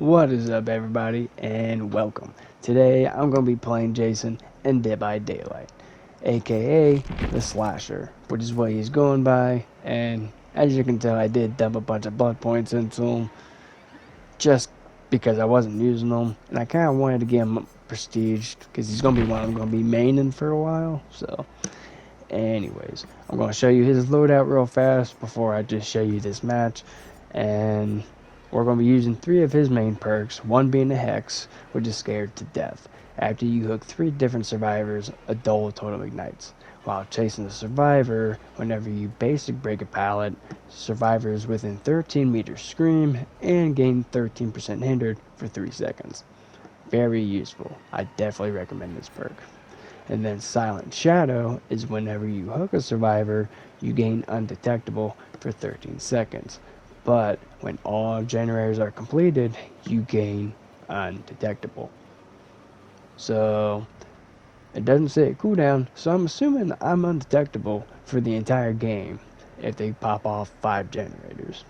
What is up, everybody, and welcome. Today I'm going to be playing Jason in Dead by Daylight, aka the Slasher, which is what he's going by. And as you can tell, I did dump a bunch of blood points into him just because I wasn't using them, and I kind of wanted to get him prestige because he's going to be one I'm going to be maining for a while. So, anyways, I'm going to show you his loadout real fast before I just show you this match, and we're going to be using 3 of his main perks, one being the Hex, which is scared to death. After you hook 3 different survivors, a dull totem ignites. While chasing the survivor, whenever you basic break a pallet, survivors within 13 meters scream and gain 13% hindered for 3 seconds. Very useful. I definitely recommend this perk. And then Silent Shadow is whenever you hook a survivor, you gain undetectable for 13 seconds. But when all generators are completed, you gain undetectable. So it doesn't say a cooldown, so I'm assuming I'm undetectable for the entire game if they pop off 5 generators.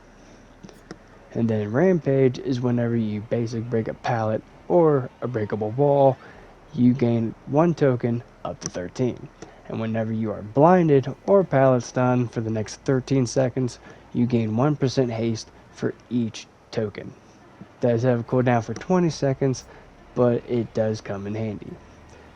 And then Rampage is whenever you basic break a pallet or a breakable wall, you gain 1 token up to 13. And whenever you are blinded or pallet stunned for the next 13 seconds, you gain 1% haste for each token. It does have a cooldown for 20 seconds, but it does come in handy.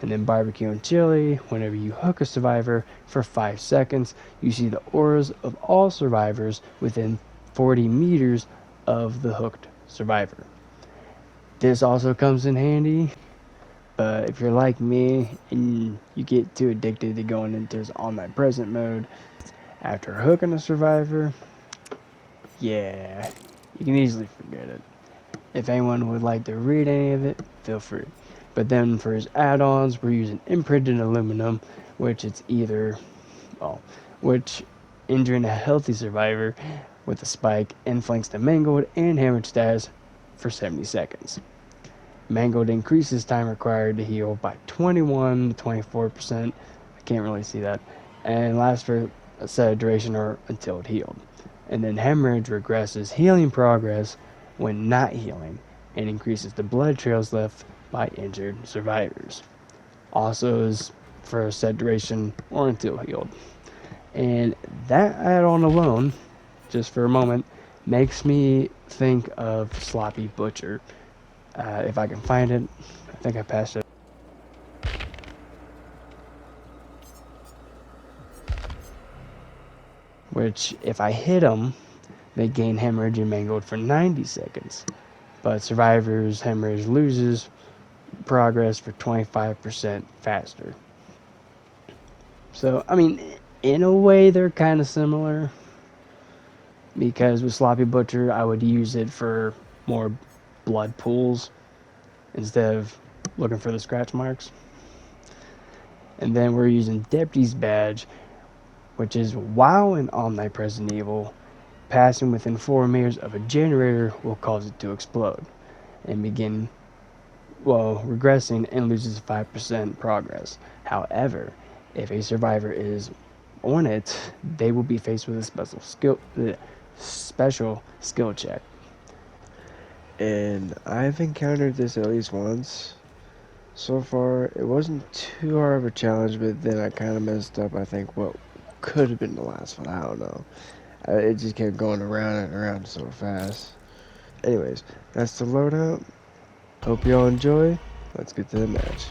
And then Barbecue and Chili, whenever you hook a survivor for 5 seconds, you see the auras of all survivors within 40 meters of the hooked survivor. This also comes in handy, but if you're like me and you get too addicted to going into this on-night present mode after hooking a survivor, yeah, you can easily forget it. If anyone would like to read any of it, feel free. But then for his add-ons, we're using Imprinted Aluminum, which it's either, which injuring a healthy survivor with a spike inflicts the Mangled and Hammered status for 70 seconds. Mangled increases time required to heal by 21 to 24%. I can't really see that. And lasts for a set duration or until it healed. And then Hemorrhage regresses healing progress when not healing and increases the blood trails left by injured survivors. Also is for a set duration or until healed. And that add-on alone, just for a moment, makes me think of Sloppy Butcher. If I can find it, I think I passed it. Which, if I hit them, they gain Hemorrhage and Mangled for 90 seconds. But Survivor's Hemorrhage loses progress for 25% faster. So, I mean, in a way, they're kind of similar. Because with Sloppy Butcher, I would use it for more blood pools instead of looking for the scratch marks. And then we're using Deputy's Badge, which is while in All Night Resident Evil, passing within 4 meters of a generator will cause it to explode and begin, regressing and loses 5% progress. However, if a survivor is on it, they will be faced with a special skill check. And I've encountered this at least once. So far, it wasn't too hard of a challenge, but then I kind of messed up. I think what could have been the last one. I don't know. It just kept going around and around so fast. Anyways, that's the loadout. Hope y'all enjoy. Let's get to the match.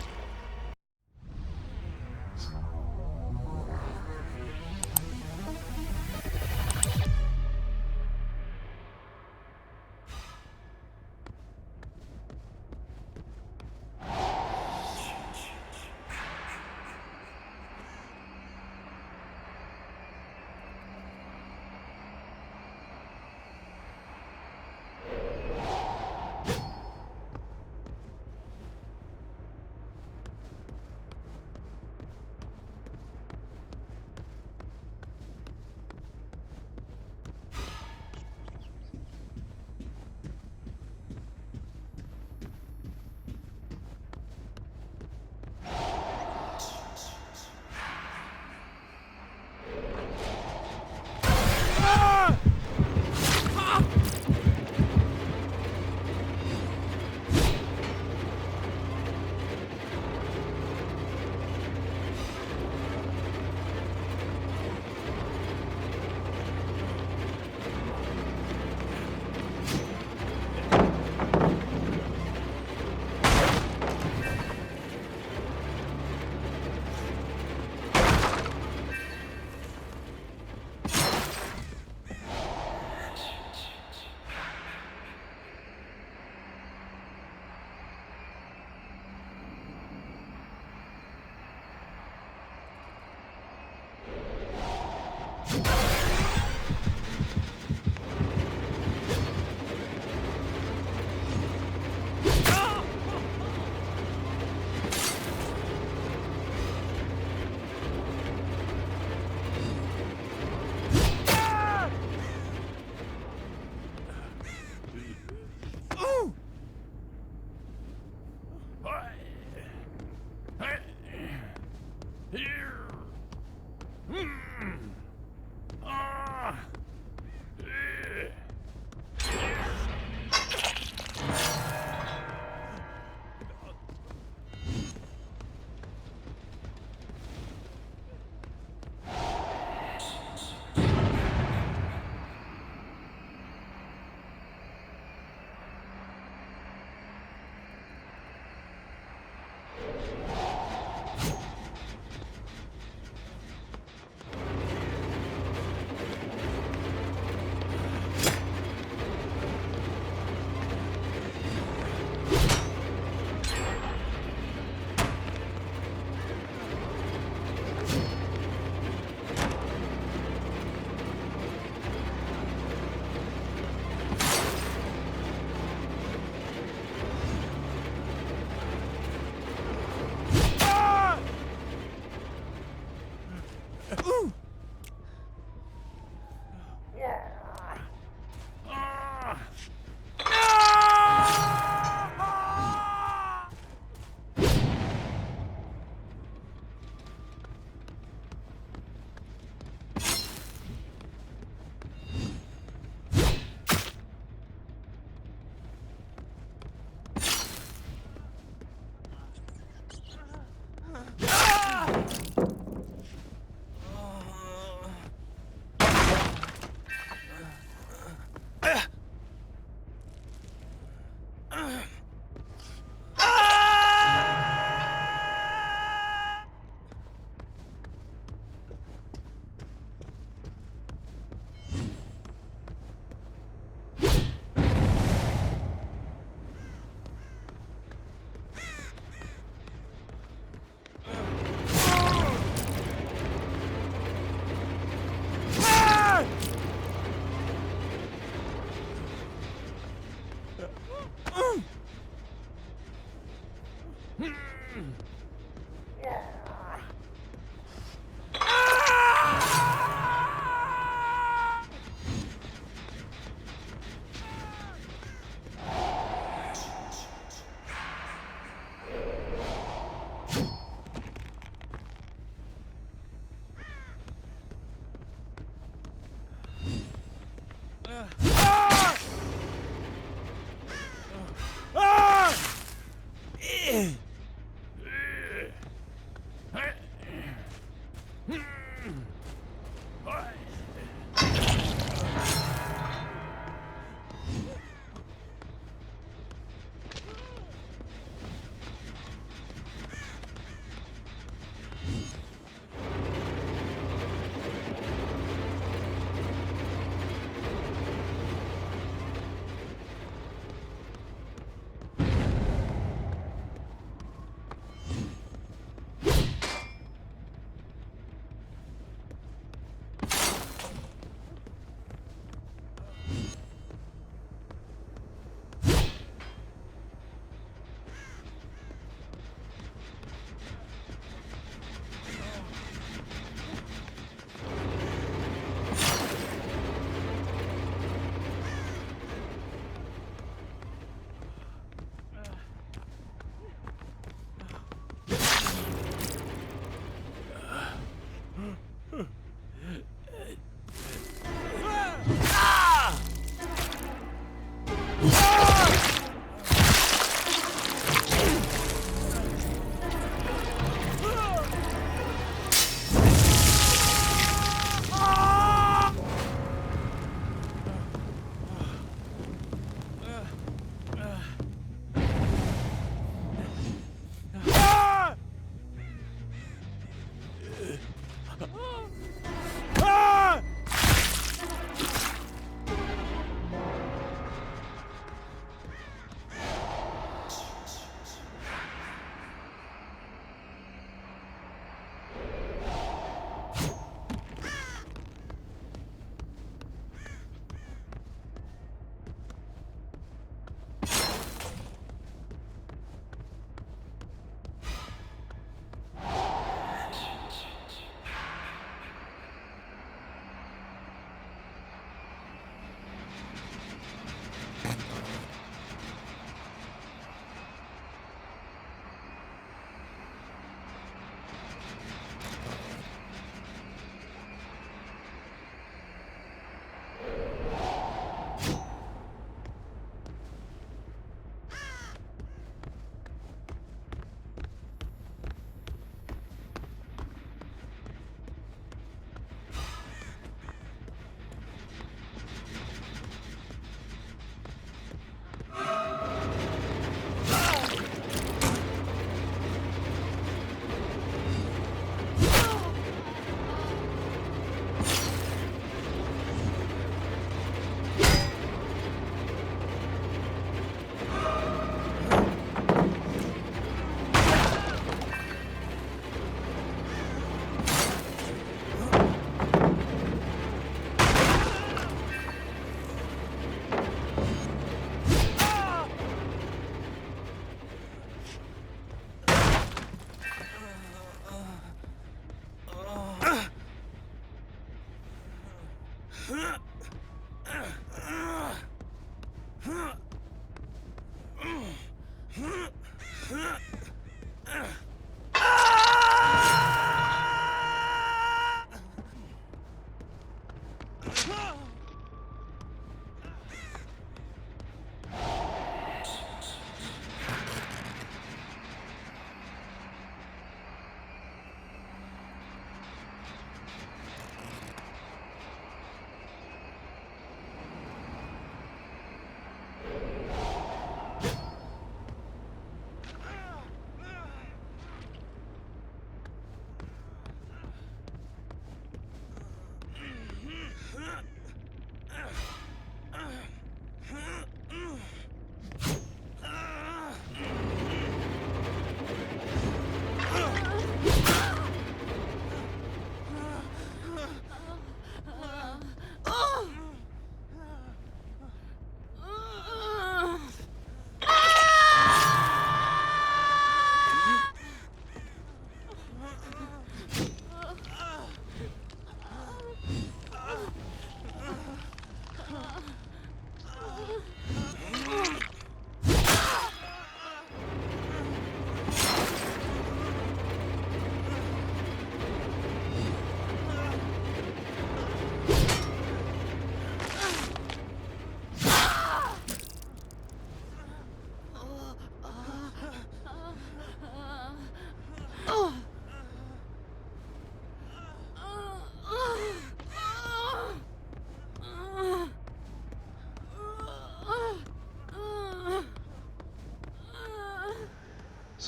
Here. Ah. Eh.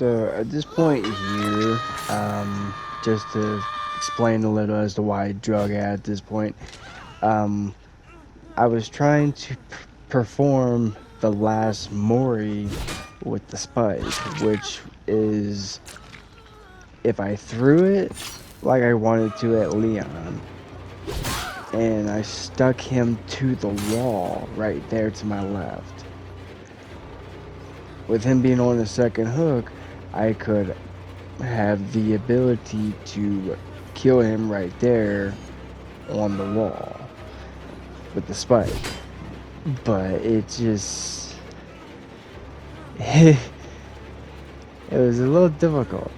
So at this point here, just to explain a little as to why I drug at this point, I was trying to perform the last Mori with the spike, which is if I threw it like I wanted to at Leon, and I stuck him to the wall right there to my left. With him being on the second hook, I could have the ability to kill him right there on the wall with the spike. But it just it was a little difficult.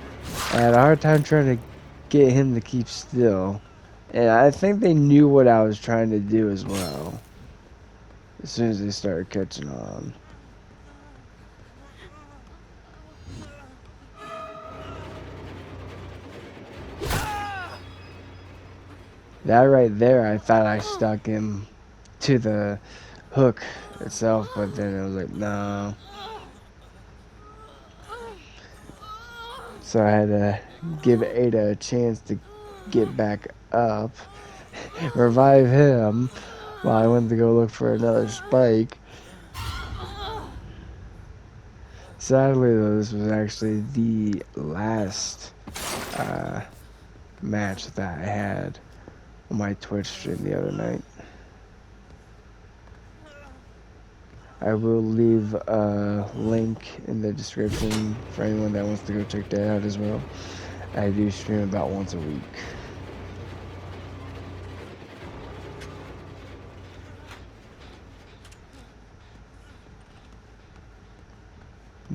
I had a hard time trying to get him to keep still, and I think they knew what I was trying to do as well as soon as they started catching on. That right there, I thought I stuck him to the hook itself, but then it was like, no. So I had to give Ada a chance to get back up, revive him, while I went to go look for another spike. Sadly, though, this was actually the last match that I had on my Twitch stream the other night. I will leave a link in the description for anyone that wants to go check that out as well. I do stream about once a week.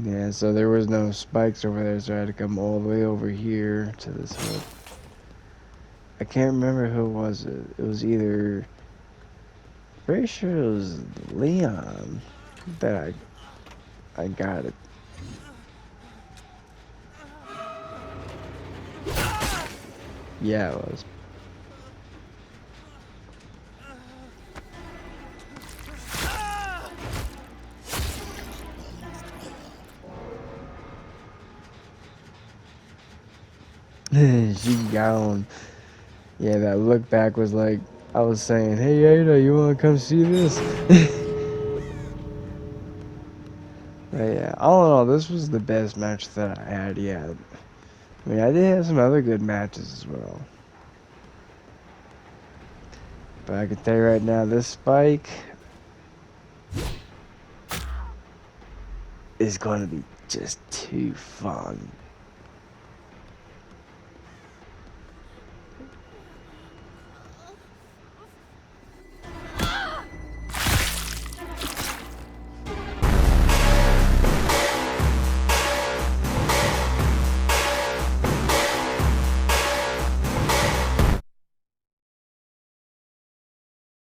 Yeah, so there was no spikes over there, so I had to come all the way over here to this hook. I can't remember who it was. It was either... Pretty sure it was Leon that I got it. Yeah, it was. She gone. Yeah, that look back was like, I was saying, hey Ada, you wanna come see this? But yeah, all in all, this was the best match that I had yet. I mean, I did have some other good matches as well. But I can tell you right now, this spike is going to be just too fun.